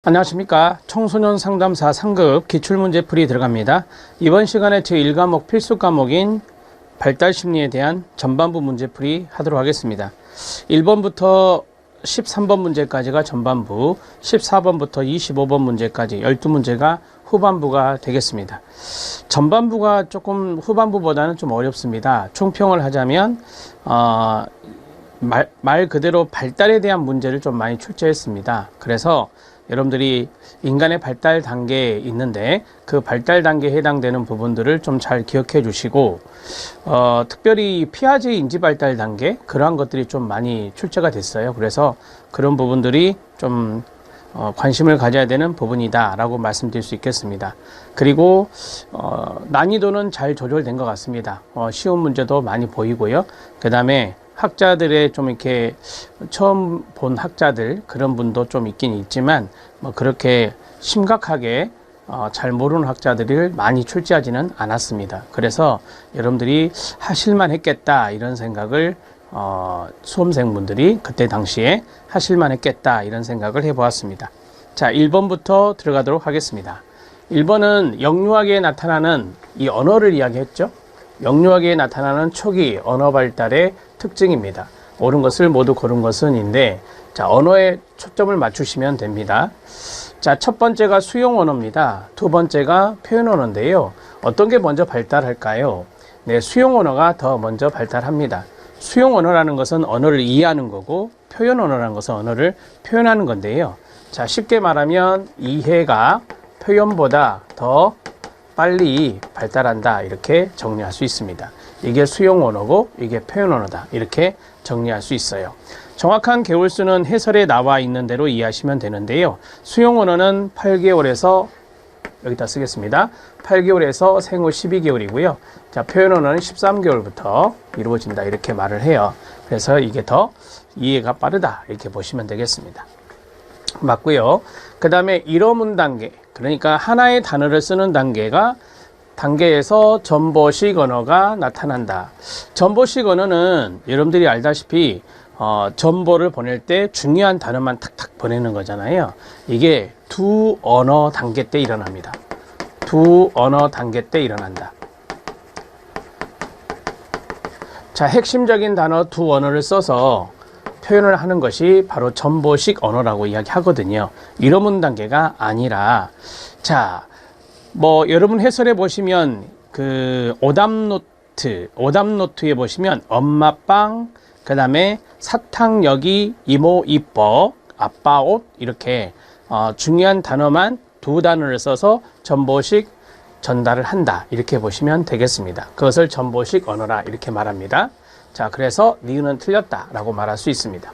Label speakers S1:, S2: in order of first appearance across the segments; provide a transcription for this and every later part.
S1: 안녕하십니까. 청소년 상담사 상급 기출문제풀이 들어갑니다. 이번 시간에 제1과목 필수 과목인 발달심리에 대한 전반부 문제풀이 하도록 하겠습니다. 1번부터 13번 문제까지가 전반부, 14번부터 25번 문제까지 12문제가 후반부가 되겠습니다. 전반부가 조금 후반부보다는 좀 어렵습니다. 총평을 하자면 말 그대로 발달에 대한 문제를 좀 많이 출제했습니다. 그래서 여러분들이 인간의 발달 단계에 있는데 그 발달 단계에 해당되는 부분들을 좀 잘 기억해 주시고 특별히 피아제 인지 발달 단계 그러한 것들이 좀 많이 출제가 됐어요. 그래서 그런 부분들이 좀 관심을 가져야 되는 부분이다 라고 말씀드릴 수 있겠습니다. 그리고 난이도는 잘 조절된 것 같습니다. 쉬운 문제도 많이 보이고요. 그 다음에 학자들의 좀 이렇게 처음 본 학자들 그런 분도 좀 있긴 있지만 뭐 그렇게 심각하게 잘 모르는 학자들을 많이 출제하지는 않았습니다. 그래서 여러분들이 하실만 했겠다 이런 생각을 수험생분들이 그때 당시에 하실만 했겠다 이런 생각을 해보았습니다. 자, 1번부터 들어가도록 하겠습니다. 1번은 영유아기에 나타나는 이 언어를 이야기했죠. 영유아기에 나타나는 초기 언어 발달의 특징입니다. 옳은 것을 모두 고른 것은인데, 자, 언어에 초점을 맞추시면 됩니다. 자, 첫 번째가 수용 언어입니다. 두 번째가 표현 언어인데요. 어떤 게 먼저 발달할까요? 네, 수용 언어가 더 먼저 발달합니다. 수용 언어라는 것은 언어를 이해하는 거고, 표현 언어라는 것은 언어를 표현하는 건데요. 자, 쉽게 말하면 이해가 표현보다 더 빨리 발달한다 이렇게 정리할 수 있습니다. 이게 수용 언어고 이게 표현 언어다 이렇게 정리할 수 있어요. 정확한 개월수는 해설에 나와 있는 대로 이해하시면 되는데요. 수용 언어는 8개월에서 여기다 쓰겠습니다. 8개월에서 생후 12개월이고요. 자, 표현 언어는 13개월부터 이루어진다 이렇게 말을 해요. 그래서 이게 더 이해가 빠르다 이렇게 보시면 되겠습니다. 맞고요. 그 다음에 일어문 단계, 그러니까 하나의 단어를 쓰는 단계에서 전보식 언어가 나타난다. 전보식 언어는 여러분들이 알다시피 전보를 보낼 때 중요한 단어만 탁탁 보내는 거잖아요. 이게 두 언어 단계 때 일어납니다. 두 언어 단계 때 일어난다. 자, 핵심적인 단어 두 언어를 써서 표현을 하는 것이 바로 전보식 언어라고 이야기하거든요. 일어문 단계가 아니라, 자, 뭐 여러분 해설해 보시면 그 오답노트에 보시면 엄마빵, 그 다음에 사탕 여기, 이모 이뻐, 아빠 옷 이렇게 중요한 단어만 두 단어를 써서 전보식 전달을 한다 이렇게 보시면 되겠습니다. 그것을 전보식 언어라 이렇게 말합니다. 자, 그래서 니은은 틀렸다 라고 말할 수 있습니다.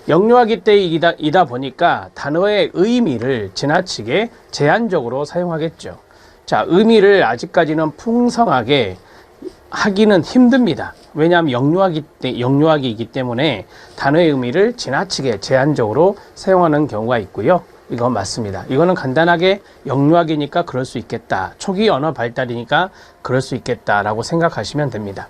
S1: 영유아기 때이다 보니까 단어의 의미를 지나치게 제한적으로 사용하겠죠. 자, 의미를 아직까지는 풍성하게 하기는 힘듭니다. 왜냐하면 영유아기이기 때문에 단어의 의미를 지나치게 제한적으로 사용하는 경우가 있고요. 이건 맞습니다. 이거는 간단하게 영유아기니까 그럴 수 있겠다. 초기 언어 발달이니까 그럴 수 있겠다라고 생각하시면 됩니다.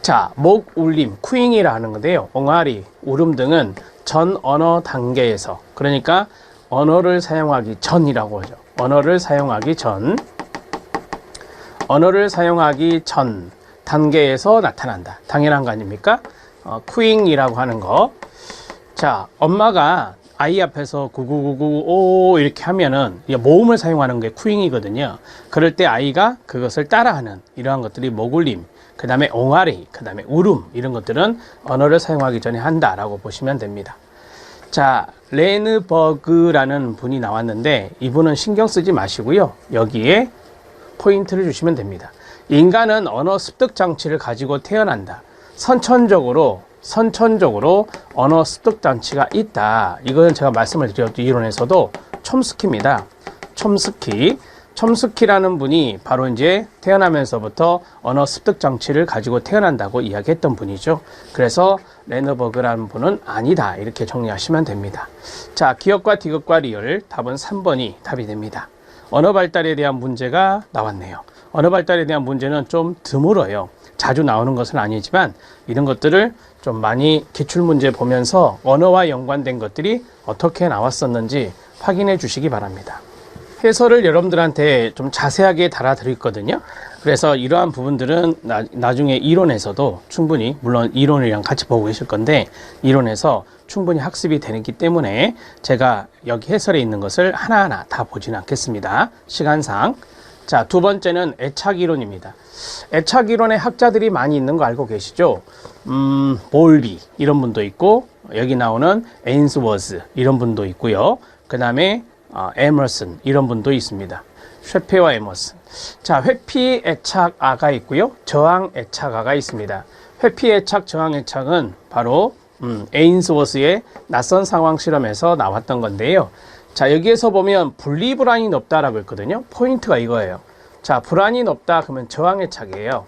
S1: 자, 목 울림, 쿠잉이라 하는 건데요. 옹알이, 울음 등은 전 언어 단계에서, 그러니까 언어를 사용하기 전이라고 하죠. 언어를 사용하기 전 단계에서 나타난다. 당연한 거 아닙니까? 쿠잉이라고 하는 거. 자, 엄마가 아이 앞에서 구구구구 이렇게 하면은 모음을 사용하는 게 쿠잉이거든요. 그럴 때 아이가 그것을 따라하는 이러한 것들이 목울림, 그 다음에 옹알이, 그 다음에 울음 이런 것들은 언어를 사용하기 전에 한다라고 보시면 됩니다. 자, 레는버그라는 분이 나왔는데 이분은 신경 쓰지 마시고요. 여기에 포인트를 주시면 됩니다. 인간은 언어 습득 장치를 가지고 태어난다. 선천적으로 언어 습득 장치가 있다. 이건 제가 말씀을 드렸던 이론에서도 촘스키입니다. 촘스키라는 분이 바로 이제 태어나면서부터 언어 습득 장치를 가지고 태어난다고 이야기했던 분이죠. 그래서 레너버그라는 분은 아니다 이렇게 정리하시면 됩니다. 자, 기억과 디귿과 리을 답은 3번이 답이 됩니다. 언어 발달에 대한 문제가 나왔네요. 언어 발달에 대한 문제는 좀 드물어요. 자주 나오는 것은 아니지만 이런 것들을 좀 많이 기출문제 보면서 언어와 연관된 것들이 어떻게 나왔었는지 확인해 주시기 바랍니다. 해설을 여러분들한테 좀 자세하게 달아드렸거든요. 그래서 이러한 부분들은 나중에 이론에서도 충분히, 물론 이론이랑 같이 보고 계실 건데 이론에서 충분히 학습이 되기 때문에 제가 여기 해설에 있는 것을 하나하나 다 보지는 않겠습니다. 시간상. 자, 두 번째는 애착이론입니다. 애착이론에 학자들이 많이 있는 거 알고 계시죠? 볼비 이런 분도 있고, 여기 나오는 에인스워스 이런 분도 있고요. 그 다음에 에머슨 이런 분도 있습니다. 쉐페와 에머슨. 자, 회피 애착아가 있고요. 저항 애착아가 있습니다. 회피 애착, 저항 애착은 바로 에인스워스의 낯선 상황 실험에서 나왔던 건데요. 자, 여기에서 보면 분리 불안이 높다라고 했거든요. 포인트가 이거예요. 자, 불안이 높다 그러면 저항 애착이에요.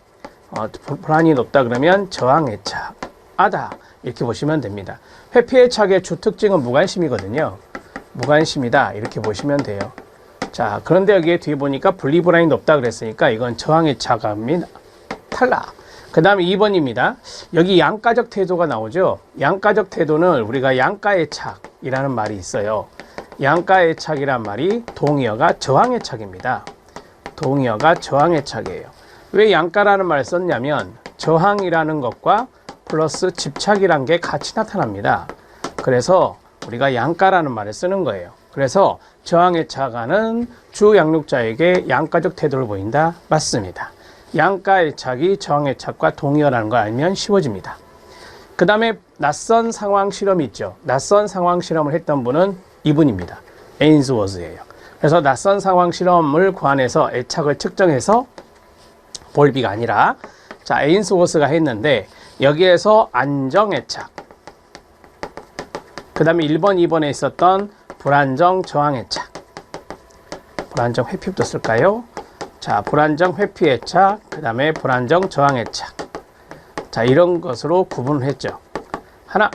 S1: 불안이 높다 그러면 저항 애착아다 이렇게 보시면 됩니다. 회피 애착의 주특징은 무관심이거든요. 무관심이다 이렇게 보시면 돼요. 자, 그런데 여기에 뒤에 보니까 분리 불안이 높다 그랬으니까 이건 저항의 차감이 탈락. 그 다음에 2번입니다. 여기 양가적 태도가 나오죠. 양가적 태도는 우리가 양가의 착이라는 말이 있어요. 양가의 착이란 말이 동의어가 저항의 착입니다. 동의어가 저항의 착이에요. 왜 양가라는 말을 썼냐면 저항이라는 것과 플러스 집착이란 게 같이 나타납니다. 그래서 우리가 양가라는 말을 쓰는 거예요. 그래서 저항의 착아는 주 양육자에게 양가적 태도를 보인다. 맞습니다. 양가의 착이 저항의 착과 동의어라는 걸 알면 쉬워집니다. 그 다음에 낯선 상황 실험이 있죠. 낯선 상황 실험을 했던 분은 이분입니다. 에인스워스예요. 그래서 낯선 상황 실험을 고안해서 애착을 측정해서 볼비가 아니라, 자, 에인스워스가 했는데 여기에서 안정 애착, 그 다음에 1번, 2번에 있었던 불안정 저항 애착, 불안정 회피부터 쓸까요? 자, 불안정 회피 애착, 그 다음에 불안정 저항 애착. 자, 이런 것으로 구분을 했죠. 하나,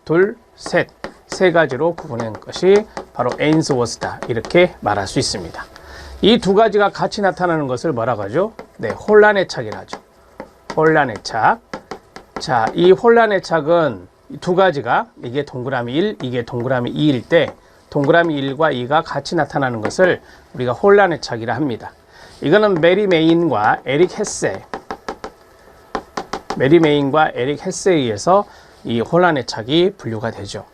S1: 둘, 셋, 세 가지로 구분한 것이 바로 에인스워스다 이렇게 말할 수 있습니다. 이 두 가지가 같이 나타나는 것을 뭐라고 하죠? 네, 혼란 애착이라 하죠. 혼란 애착. 자, 이 혼란 애착은 두 가지가, 이게 동그라미 1, 이게 동그라미 2일 때 동그라미 1과 2가 같이 나타나는 것을 우리가 혼란 애착이라 합니다. 이거는 메리 메인과 에릭 헤세, 메리 메인과 에릭 헤세에 의해서 이 혼란 애착이 분류가 되죠.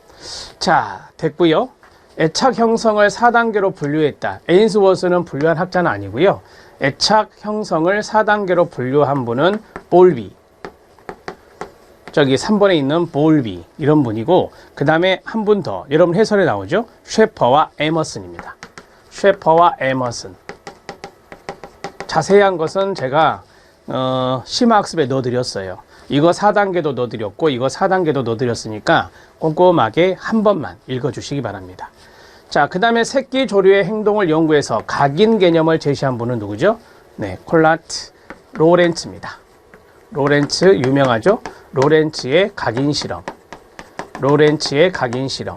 S1: 자, 됐고요. 애착 형성을 4단계로 분류했다. 에인스워스는 분류한 학자는 아니고요. 애착 형성을 4단계로 분류한 분은 볼비, 저기 3번에 있는 볼비 이런 분이고, 그 다음에 한 분 더, 여러분 해설에 나오죠. 쉐퍼와 에머슨입니다. 쉐퍼와 에머슨. 자세한 것은 제가 심화학습에 넣어드렸어요. 이거 4단계도 넣어드렸고 이거 4단계도 넣어드렸으니까 꼼꼼하게 한 번만 읽어주시기 바랍니다. 자, 그 다음에 새끼 조류의 행동을 연구해서 각인 개념을 제시한 분은 누구죠? 네, 콜라트 로렌츠입니다. 로렌츠 유명하죠? 로렌츠의 각인 실험. 로렌츠의 각인 실험.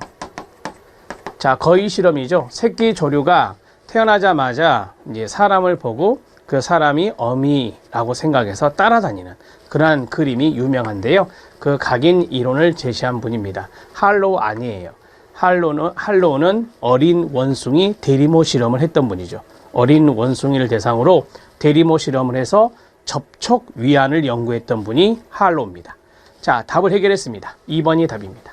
S1: 자, 거의 실험이죠. 새끼 조류가 태어나자마자 이제 사람을 보고 그 사람이 어미라고 생각해서 따라다니는 그러한 그림이 유명한데요. 그 각인 이론을 제시한 분입니다. 할로우 아니에요. 할로우는 어린 원숭이 대리모 실험을 했던 분이죠. 어린 원숭이를 대상으로 대리모 실험을 해서 접촉 위안을 연구했던 분이 할로우입니다. 자, 답을 해결했습니다. 2번이 답입니다.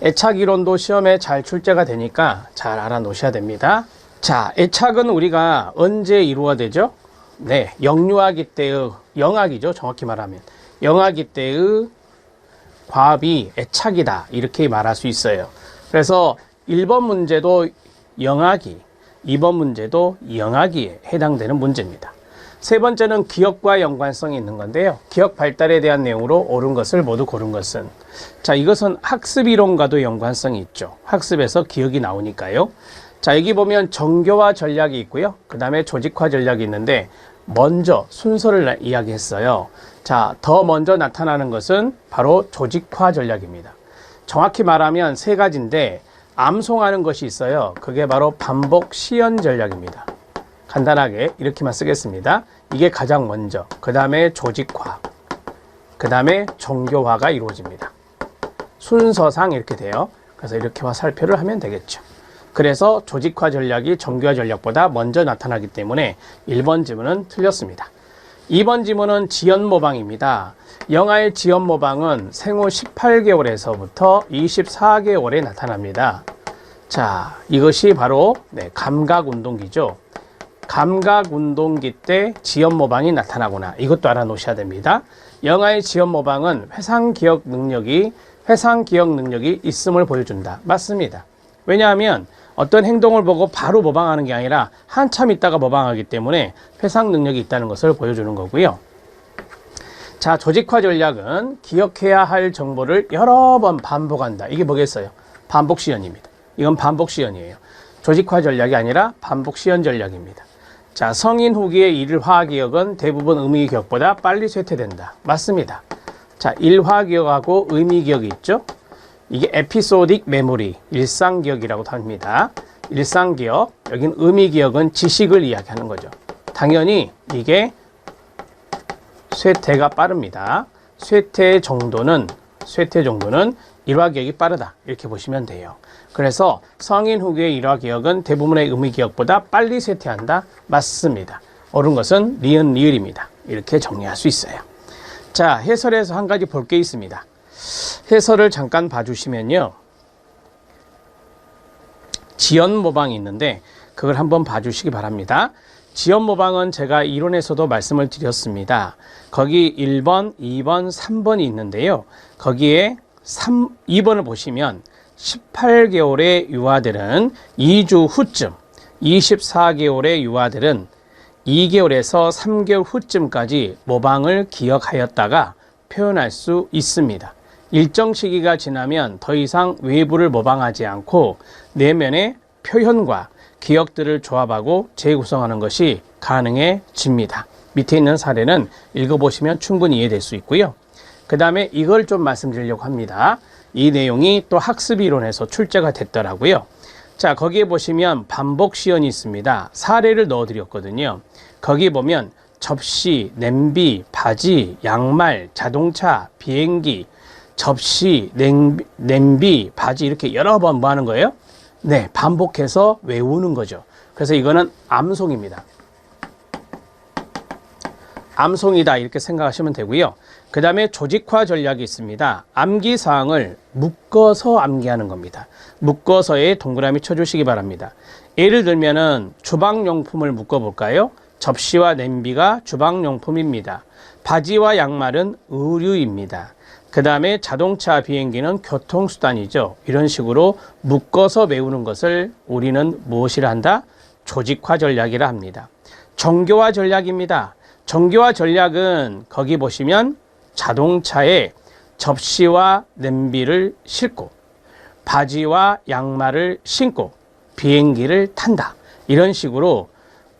S1: 애착 이론도 시험에 잘 출제가 되니까 잘 알아놓으셔야 됩니다. 자, 애착은 우리가 언제 이루어야 되죠? 네, 영유아기 때의, 영아기죠. 정확히 말하면 영아기 때의 과합이 애착이다 이렇게 말할 수 있어요. 그래서 1번 문제도 영아기, 2번 문제도 영아기에 해당되는 문제입니다. 세 번째는 기억과 연관성이 있는 건데요. 기억 발달에 대한 내용으로 옳은 것을 모두 고른 것은, 자, 이것은 학습 이론과도 연관성이 있죠. 학습에서 기억이 나오니까요. 자, 여기 보면 정교화 전략이 있고요. 그 다음에 조직화 전략이 있는데 먼저 순서를 이야기했어요. 자, 더 먼저 나타나는 것은 바로 조직화 전략입니다. 정확히 말하면 세 가지인데 암송하는 것이 있어요. 그게 바로 반복 시연 전략입니다. 간단하게 이렇게만 쓰겠습니다. 이게 가장 먼저, 그 다음에 조직화, 그 다음에 정교화가 이루어집니다. 순서상 이렇게 돼요. 그래서 이렇게 살펴를 하면 되겠죠. 그래서 조직화 전략이 정교화 전략보다 먼저 나타나기 때문에 1번 지문은 틀렸습니다. 2번 지문은 지연 모방입니다. 영아의 지연 모방은 생후 18개월에서부터 24개월에 나타납니다. 자, 이것이 바로 감각운동기죠. 감각운동기 때 지연 모방이 나타나구나. 이것도 알아놓으셔야 됩니다. 영아의 지연 모방은 회상 기억 능력이 있음을 보여준다. 맞습니다. 왜냐하면 어떤 행동을 보고 바로 모방하는 게 아니라 한참 있다가 모방하기 때문에 회상 능력이 있다는 것을 보여주는 거고요. 자, 조직화 전략은 기억해야 할 정보를 여러 번 반복한다. 이게 뭐겠어요? 반복 시연입니다. 이건 반복 시연이에요. 조직화 전략이 아니라 반복 시연 전략입니다. 자, 성인 후기의 일화 기억은 대부분 의미 기억보다 빨리 쇠퇴된다. 맞습니다. 자, 일화 기억하고 의미 기억이 있죠? 이게 에피소딕 메모리, 일상 기억이라고 합니다. 일상 기억, 여긴 의미 기억은 지식을 이야기하는 거죠. 당연히 이게 쇠퇴가 빠릅니다. 쇠퇴 정도는 일화 기억이 빠르다. 이렇게 보시면 돼요. 그래서 성인 후기의 일화 기억은 대부분의 의미 기억보다 빨리 쇠퇴한다. 맞습니다. 옳은 것은 니은 리을입니다. 이렇게 정리할 수 있어요. 자, 해설에서 한 가지 볼 게 있습니다. 해설을 잠깐 봐주시면요. 지연 모방이 있는데 그걸 한번 봐주시기 바랍니다. 지연 모방은 제가 이론에서도 말씀을 드렸습니다. 거기 1번, 2번, 3번이 있는데요. 거기에 2번을 보시면 18개월의 유아들은 2주 후쯤, 24개월의 유아들은 2개월에서 3개월 후쯤까지 모방을 기억하였다가 표현할 수 있습니다. 일정 시기가 지나면 더 이상 외부를 모방하지 않고 내면의 표현과 기억들을 조합하고 재구성하는 것이 가능해집니다. 밑에 있는 사례는 읽어보시면 충분히 이해될 수 있고요. 그 다음에 이걸 좀 말씀드리려고 합니다. 이 내용이 또 학습이론에서 출제가 됐더라고요. 자, 거기에 보시면 반복 시연이 있습니다. 사례를 넣어드렸거든요. 거기 보면 접시, 냄비, 바지, 양말, 자동차, 비행기, 접시, 냄비, 바지 이렇게 여러 번 뭐 하는 거예요? 네, 반복해서 외우는 거죠. 그래서 이거는 암송입니다. 암송이다 이렇게 생각하시면 되고요. 그 다음에 조직화 전략이 있습니다. 암기사항을 묶어서 암기하는 겁니다. 묶어서에 동그라미 쳐주시기 바랍니다. 예를 들면은 주방용품을 묶어볼까요? 접시와 냄비가 주방용품입니다. 바지와 양말은 의류입니다. 그 다음에 자동차, 비행기는 교통수단이죠. 이런 식으로 묶어서 외우는 것을 우리는 무엇이라 한다? 조직화 전략이라 합니다. 정교화 전략입니다. 정교화 전략은 거기 보시면 자동차에 접시와 냄비를 싣고 바지와 양말을 신고 비행기를 탄다. 이런 식으로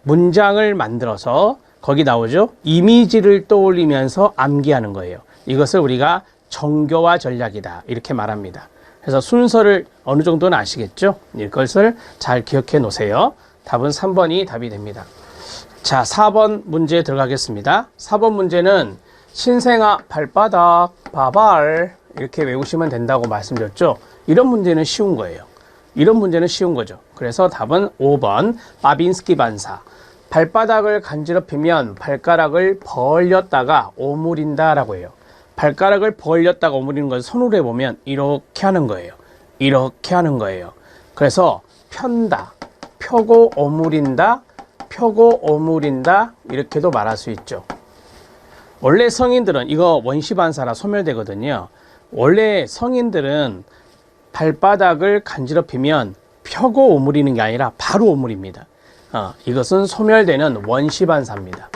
S1: 문장을 만들어서 거기 나오죠. 이미지를 떠올리면서 암기하는 거예요. 이것을 우리가 정교화 전략이다 이렇게 말합니다. 그래서 순서를 어느 정도는 아시겠죠? 이것을 잘 기억해 놓으세요. 답은 3번이 답이 됩니다. 자, 4번 문제 들어가겠습니다. 4번 문제는 신생아 발바닥 바발 이렇게 외우시면 된다고 말씀드렸죠. 이런 문제는 쉬운 거예요. 이런 문제는 쉬운 거죠. 그래서 답은 5번 바빈스키 반사. 발바닥을 간지럽히면 발가락을 벌렸다가 오므린다 라고 해요. 발가락을 벌렸다가 오므리는 것을 손으로 해보면 이렇게 하는 거예요. 이렇게 하는 거예요. 그래서 편다, 펴고 오므린다, 펴고 오므린다 이렇게도 말할 수 있죠. 원래 성인들은 이거 원시반사라 소멸되거든요. 원래 성인들은 발바닥을 간지럽히면 펴고 오므리는 게 아니라 바로 오므립니다. 이것은 소멸되는 원시반사입니다.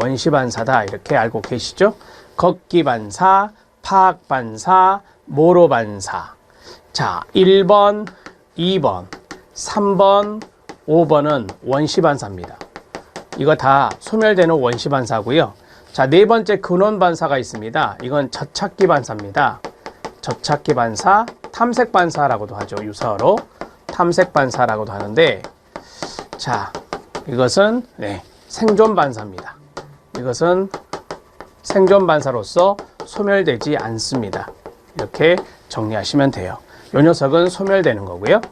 S1: 원시반사다 이렇게 알고 계시죠? 걷기반사, 파악반사, 모로반사. 자, 1번, 2번, 3번, 5번은 원시반사입니다. 이거 다 소멸되는 원시반사고요. 자, 네 번째 근원반사가 있습니다. 이건 저찾기반사입니다. 저찾기반사, 탐색반사라고도 하죠. 유사어로 탐색반사라고도 하는데, 자, 이것은 생존반사입니다. 이것은 생존반사로서 소멸되지 않습니다. 이렇게 정리하시면 돼요. 이 녀석은 소멸되는 거고요.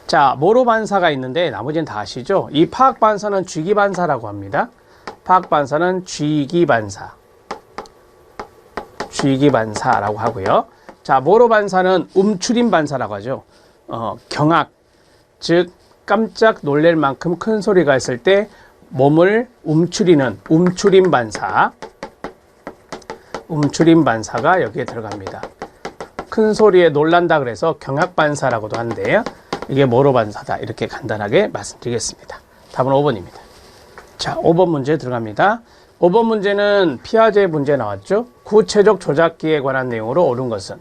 S1: 자, 모로 반사가 있는데 나머지는 다 아시죠? 이 파악 반사는 쥐기 반사라고 합니다. 파악 반사는 쥐기 반사. 쥐기 반사라고 하고요. 자, 모로 반사는 움츠림 반사라고 하죠. 경악, 즉 깜짝 놀랄 만큼 큰 소리가 있을 때 몸을 움츠리는 움츠림 반사. 움츠림 반사가 여기에 들어갑니다. 큰 소리에 놀란다 그래서 경악 반사라고도 하는데요. 이게 모로 반사다. 이렇게 간단하게 말씀드리겠습니다. 답은 5번입니다. 자, 5번 문제 들어갑니다. 5번 문제는 피아제 문제 나왔죠. 구체적 조작기에 관한 내용으로 옳은 것은.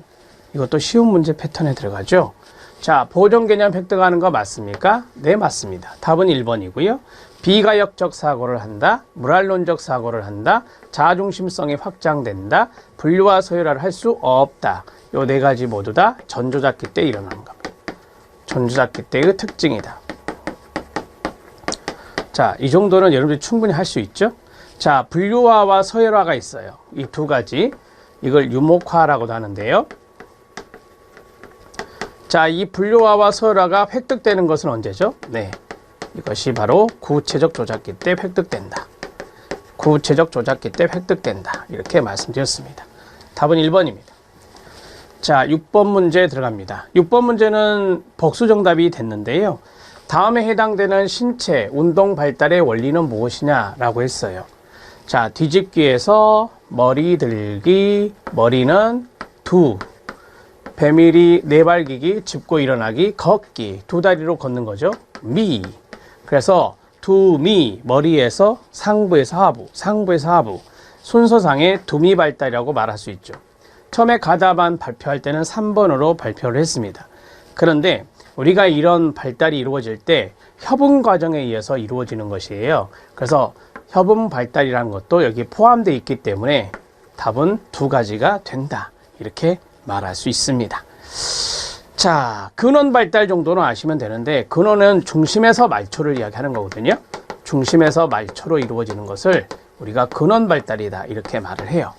S1: 이것도 쉬운 문제 패턴에 들어가죠. 자, 보존 개념 획득하는 거 맞습니까? 네, 맞습니다. 답은 1번이고요. 비가역적 사고를 한다, 물알론적 사고를 한다, 자아중심성이 확장된다, 분류와 서열화를 할 수 없다. 요 네 가지 모두 다 전조작기 때 일어나는 겁니다. 전조작기 때의 특징이다. 자, 이 정도는 여러분들이 충분히 할 수 있죠. 자, 분류화와 서열화가 있어요. 이 두 가지. 이걸 유목화라고도 하는데요. 자, 이 분류화와 서열화가 획득되는 것은 언제죠? 네, 이것이 바로 구체적 조작기 때 획득된다. 구체적 조작기 때 획득된다. 이렇게 말씀드렸습니다. 답은 1번입니다. 자, 6번 문제 들어갑니다. 6번 문제는 복수 정답이 됐는데요. 다음에 해당되는 신체, 운동 발달의 원리는 무엇이냐라고 했어요. 자, 뒤집기에서 머리 들기, 머리는 두, 배밀이 내발기기, 짚고 일어나기, 걷기, 두 다리로 걷는 거죠. 미. 그래서 두미, 머리에서 상부에서 하부, 상부에서 하부, 순서상의 두미 발달이라고 말할 수 있죠. 처음에 가다만 발표할 때는 3번으로 발표를 했습니다. 그런데 우리가 이런 발달이 이루어질 때 협응 과정에 의해서 이루어지는 것이에요. 그래서 협응 발달이라는 것도 여기 포함되어 있기 때문에 답은 두 가지가 된다. 이렇게 말할 수 있습니다. 자, 근원 발달 정도는 아시면 되는데, 근원은 중심에서 말초를 이야기하는 거거든요. 중심에서 말초로 이루어지는 것을 우리가 근원 발달이다. 이렇게 말을 해요.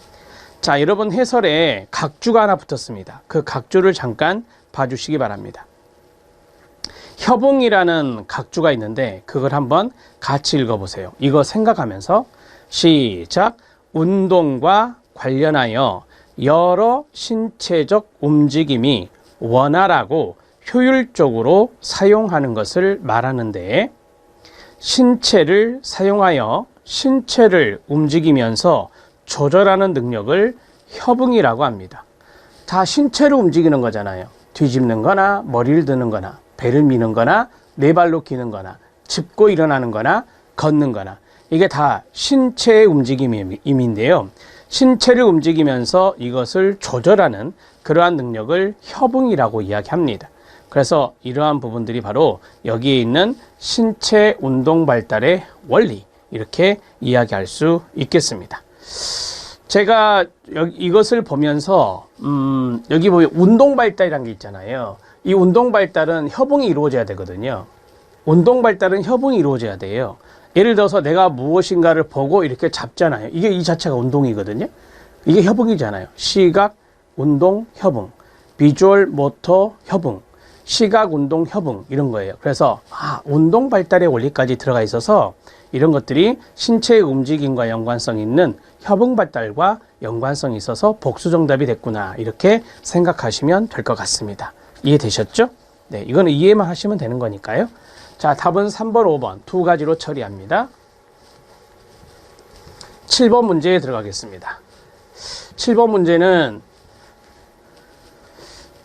S1: 자, 여러분 해설에 각주가 하나 붙었습니다. 그 각주를 잠깐 봐주시기 바랍니다. 협응이라는 각주가 있는데 그걸 한번 같이 읽어보세요. 이거 생각하면서 시작. 운동과 관련하여 여러 신체적 움직임이 원활하고 효율적으로 사용하는 것을 말하는데, 신체를 사용하여 신체를 움직이면서 조절하는 능력을 협응이라고 합니다. 다 신체를 움직이는 거잖아요. 뒤집는 거나 머리를 드는 거나 배를 미는 거나 네 발로 기는 거나 짚고 일어나는 거나 걷는 거나 이게 다 신체의 움직임인데요. 신체를 움직이면서 이것을 조절하는 그러한 능력을 협응이라고 이야기합니다. 그래서 이러한 부분들이 바로 여기에 있는 신체 운동 발달의 원리, 이렇게 이야기할 수 있겠습니다. 제가 이것을 보면서 여기 보면 운동 발달이라는 게 있잖아요. 이 운동 발달은 협응이 이루어져야 되거든요. 운동 발달은 협응이 이루어져야 돼요. 예를 들어서 내가 무엇인가를 보고 이렇게 잡잖아요. 이게 이 자체가 운동이거든요. 이게 협응이잖아요. 시각, 운동, 협응, 비주얼, 모터, 협응, 시각, 운동, 협응 이런 거예요. 그래서 운동 발달의 원리까지 들어가 있어서 이런 것들이 신체의 움직임과 연관성이 있는 협응 발달과 연관성이 있어서 복수 정답이 됐구나, 이렇게 생각하시면 될 것 같습니다. 이해되셨죠? 네, 이거는 이해만 하시면 되는 거니까요. 자, 답은 3번, 5번 두 가지로 처리합니다. 7번 문제에 들어가겠습니다. 7번 문제는,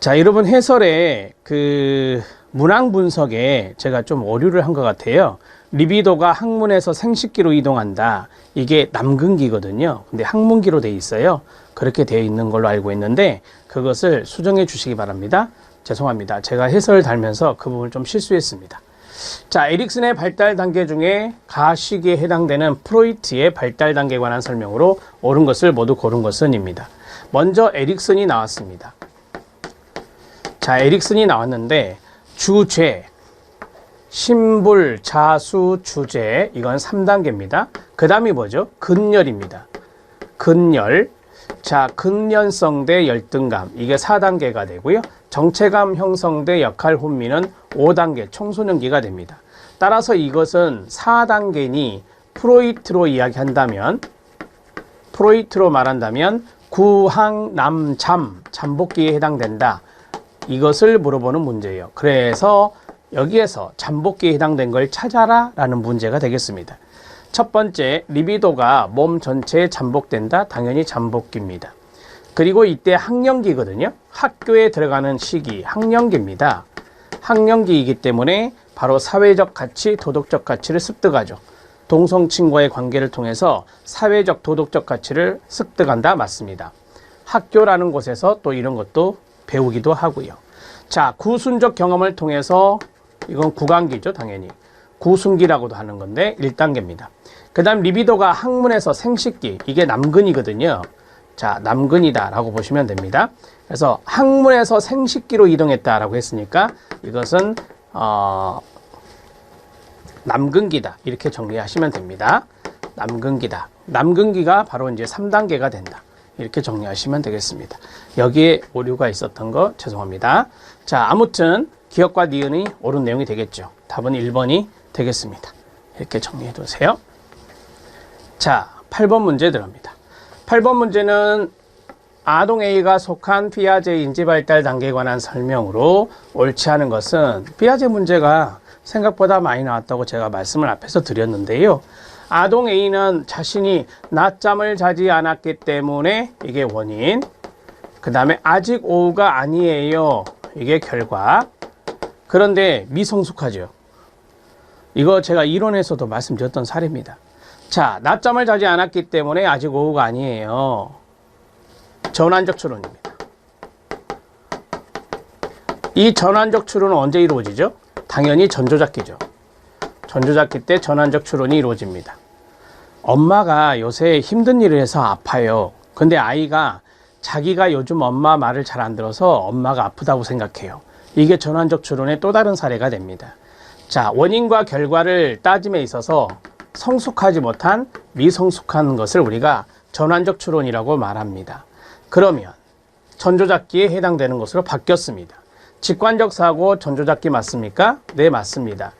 S1: 자, 여러분 해설에 그 문항 분석에 제가 좀 오류를 한 것 같아요. 리비도가 항문에서 생식기로 이동한다. 이게 남근기거든요. 근데 항문기로 돼 있어요. 그렇게 되어 있는 걸로 알고 있는데 그것을 수정해 주시기 바랍니다. 죄송합니다. 제가 해설을 달면서 그 부분을 좀 실수했습니다. 자, 에릭슨의 발달 단계 중에 가시기에 해당되는 프로이트의 발달 단계에 관한 설명으로 옳은 것을 모두 고른 것은입니다. 먼저 에릭슨이 나왔습니다. 자, 에릭슨이 나왔는데 주죄, 심불, 자수, 주제, 이건 3단계입니다. 그 다음이 뭐죠? 근열입니다. 근열. 자, 근연성 대 열등감, 이게 4단계가 되고요. 정체감 형성 대 역할 혼미는 5단계 청소년기가 됩니다. 따라서 이것은 4단계니 프로이트로 이야기한다면, 프로이트로 말한다면 구항남잠, 잠복기에 해당된다. 이것을 물어보는 문제예요. 그래서 여기에서 잠복기에 해당된 걸 찾아라 라는 문제가 되겠습니다. 첫 번째, 리비도가 몸 전체에 잠복된다. 당연히 잠복기입니다. 그리고 이때 학령기거든요. 학교에 들어가는 시기, 학령기입니다. 학령기이기 때문에 바로 사회적 가치, 도덕적 가치를 습득하죠. 동성친과의 관계를 통해서 사회적, 도덕적 가치를 습득한다. 맞습니다. 학교라는 곳에서 또 이런 것도 배우기도 하고요. 자, 구순적 경험을 통해서, 이건 구강기죠. 당연히. 구순기라고도 하는 건데 1단계입니다. 그 다음 리비도가 학문에서 생식기, 이게 남근이거든요. 자, 남근이다 라고 보시면 됩니다. 그래서 학문에서 생식기로 이동했다 라고 했으니까 이것은 남근기다 이렇게 정리하시면 됩니다. 남근기다. 남근기가 바로 이제 3단계가 된다. 이렇게 정리하시면 되겠습니다. 여기에 오류가 있었던 거 죄송합니다. 자, 아무튼 기억과 니은이 옳은 내용이 되겠죠. 답은 1번이 되겠습니다. 이렇게 정리해 두세요. 자, 8번 문제 들어갑니다. 8번 문제는 아동 A가 속한 피아제 인지 발달 단계에 관한 설명으로 옳지 않은 것은, 피아제 문제가 생각보다 많이 나왔다고 제가 말씀을 앞에서 드렸는데요. 아동 A는 자신이 낮잠을 자지 않았기 때문에 이게 원인, 그 다음에 아직 오후가 아니에요. 이게 결과. 그런데 미성숙하죠. 이거 제가 이론에서도 말씀드렸던 사례입니다. 자, 낮잠을 자지 않았기 때문에 아직 오후가 아니에요. 전환적 추론입니다. 이 전환적 추론은 언제 이루어지죠? 당연히 전조잡기죠. 전조잡기 때 전환적 추론이 이루어집니다. 엄마가 요새 힘든 일을 해서 아파요. 근데 아이가 자기가 요즘 엄마 말을 잘 안 들어서 엄마가 아프다고 생각해요. 이게 전환적 추론의 또 다른 사례가 됩니다. 자, 원인과 결과를 따짐에 있어서 성숙하지 못한 미성숙한 것을 우리가 전환적 추론이라고 말합니다. 그러면 전조잡기에 해당되는 것으로 바뀌었습니다. 직관적 사고 전조잡기 맞습니까? 네, 맞습니다.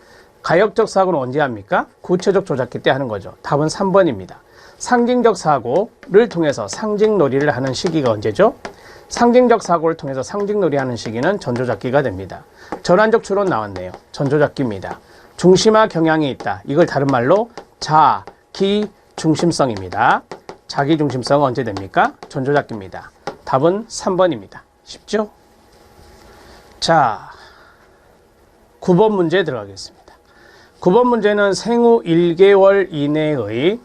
S1: 가역적 사고는 언제 합니까? 구체적 조잡기 때 하는 거죠. 답은 3번입니다. 상징적 사고를 통해서 상징놀이를 하는 시기가 언제죠? 상징적 사고를 통해서 상징놀이 하는 시기는 전조잡기가 됩니다. 전환적 추론 나왔네요. 전조잡기입니다. 중심화 경향이 있다. 이걸 다른 말로 자기중심성입니다. 자기중심성은 언제 됩니까? 전조잡기입니다. 답은 3번입니다. 쉽죠? 자, 9번 문제 들어가겠습니다. 9번 문제는 생후 1개월 이내의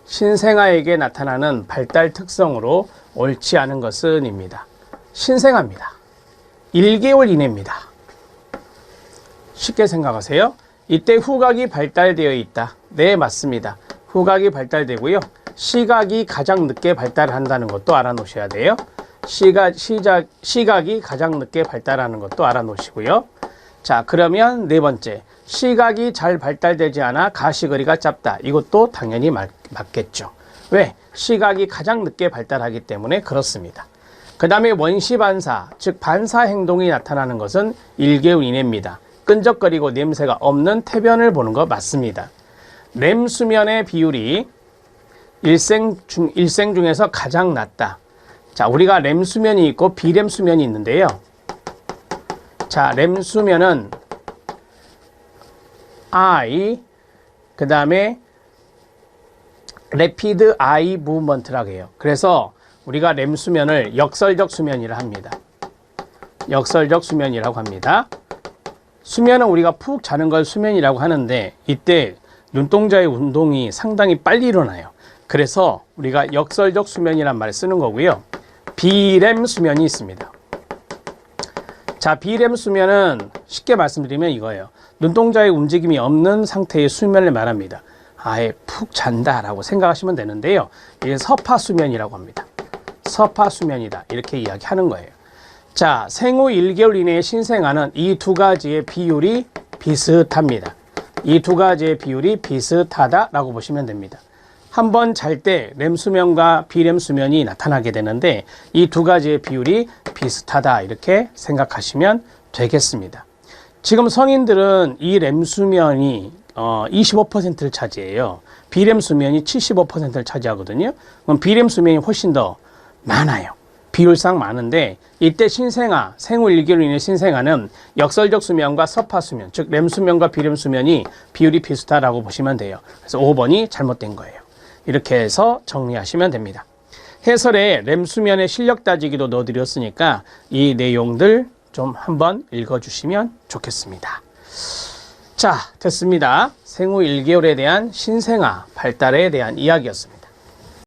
S1: 신생아에게 나타나는 발달 특성으로 옳지 않은 것은 입니다. 신생아입니다. 1개월 이내입니다. 쉽게 생각하세요. 이때 후각이 발달되어 있다. 네, 맞습니다. 후각이 발달되고요. 시각이 가장 늦게 발달한다는 것도 알아놓으셔야 돼요. 시각이 가장 늦게 발달하는 것도 알아놓으시고요. 자, 그러면 네 번째, 시각이 잘 발달되지 않아 가시거리가 짧다. 이것도 당연히 맞겠죠. 왜? 시각이 가장 늦게 발달하기 때문에 그렇습니다. 그 다음에 원시반사, 즉 반사 행동이 나타나는 것은 1개월 이내입니다. 끈적거리고 냄새가 없는 태변을 보는 거 맞습니다. 렘 수면의 비율이 일생 중에서 가장 낮다. 자, 우리가 렘 수면이 있고 비렘 수면이 있는데요. 자, 렘 수면은 I, 그 다음에 Rapid Eye Movement라고 해요. 그래서 우리가 렘 수면을 역설적 수면이라 합니다. 역설적 수면이라고 합니다. 수면은 우리가 푹 자는 걸 수면이라고 하는데 이때 눈동자의 운동이 상당히 빨리 일어나요. 그래서 우리가 역설적 수면이란 말을 쓰는 거고요. 비렘 수면이 있습니다. 자, 비렘 수면은 쉽게 말씀드리면 이거예요. 눈동자의 움직임이 없는 상태의 수면을 말합니다. 아예 푹 잔다라고 생각하시면 되는데요. 이게 서파 수면이라고 합니다. 서파 수면이다. 이렇게 이야기하는 거예요. 자, 생후 1개월 이내의 신생아는 이 두 가지의 비율이 비슷합니다. 이 두 가지의 비율이 비슷하다라고 보시면 됩니다. 한번 잘 때 렘 수면과 비렘 수면이 나타나게 되는데 이 두 가지의 비율이 비슷하다 이렇게 생각하시면 되겠습니다. 지금 성인들은 이 렘 수면이 25%를 차지해요. 비렘 수면이 75%를 차지하거든요. 그럼 비렘 수면이 훨씬 더 많아요. 비율상 많은데 이때 신생아, 생후 1개월 이내 신생아는 역설적 수면과 서파 수면, 즉 렘 수면과 비렘 수면이 비율이 비슷하다고 보시면 돼요. 그래서 5번이 잘못된 거예요. 이렇게 해서 정리하시면 됩니다. 해설에 렘 수면의 실력 따지기도 넣어드렸으니까 이 내용들 좀 한번 읽어주시면 좋겠습니다. 자, 됐습니다. 생후 1개월에 대한 신생아 발달에 대한 이야기였습니다.